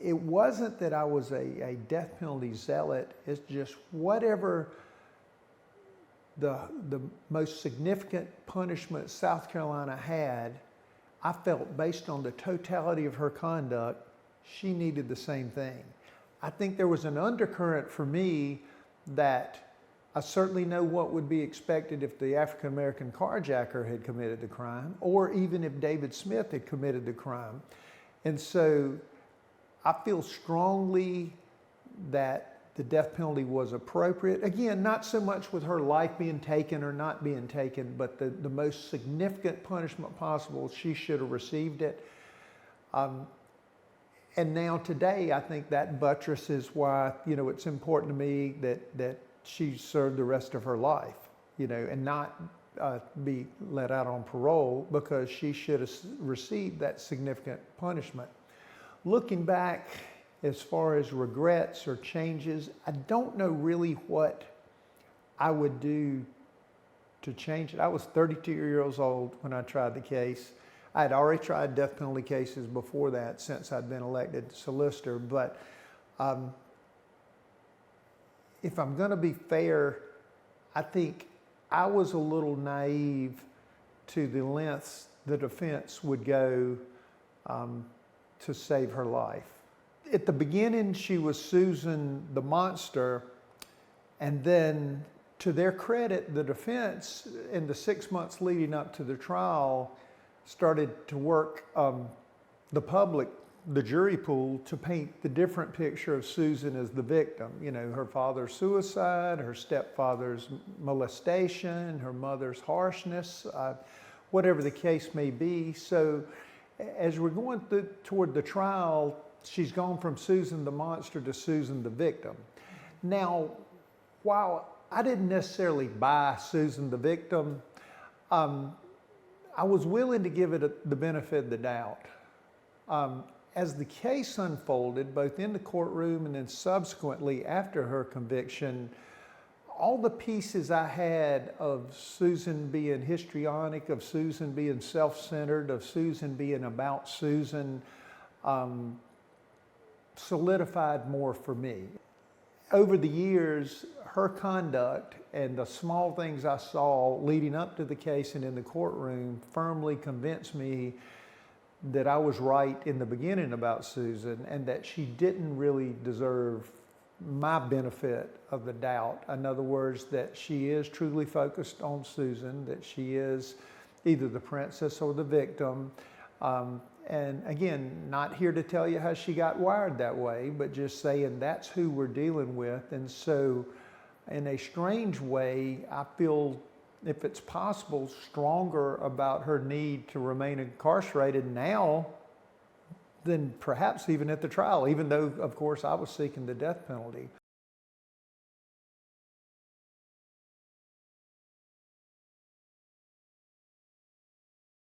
it wasn't that I was a death penalty zealot. It's just whatever the most significant punishment South Carolina had, I felt based on the totality of her conduct, she needed the same thing. I think there was an undercurrent for me that I certainly know what would be expected if the African-American carjacker had committed the crime, or even if David Smith had committed the crime. And so I feel strongly that the death penalty was appropriate. Again, not so much with her life being taken or not being taken, but the most significant punishment possible, she should have received it. And now today, I think that buttresses why, it's important to me that she served the rest of her life, and not be let out on parole, because she should have received that significant punishment. Looking back, as far as regrets or changes, I don't know really what I would do to change it. I was 32 years old when I tried the case. I had already tried death penalty cases before that, since I'd been elected solicitor, but if I'm going to be fair, I think I was a little naive to the lengths the defense would go to save her life. At the beginning, she was Susan the monster, and then, to their credit, the defense, in the 6 months leading up to the trial, started to work the public, the jury pool, to paint the different picture of Susan as the victim. Her father's suicide, her stepfather's molestation, her mother's harshness, whatever the case may be. So as we're going toward the trial, she's gone from Susan the monster to Susan the victim. Now, while I didn't necessarily buy Susan the victim, I was willing to give it the benefit of the doubt. As the case unfolded, both in the courtroom and then subsequently after her conviction, all the pieces I had of Susan being histrionic, of Susan being self-centered, of Susan being about Susan, solidified more for me. Over the years, her conduct and the small things I saw leading up to the case and in the courtroom firmly convinced me that I was right in the beginning about Susan, and that she didn't really deserve my benefit of the doubt. In other words, that she is truly focused on Susan, that she is either the princess or the victim. And again, not here to tell you how she got wired that way, but just saying that's who we're dealing with. And so in a strange way, I feel, if it's possible, stronger about her need to remain incarcerated now than perhaps even at the trial, even though, of course, I was seeking the death penalty.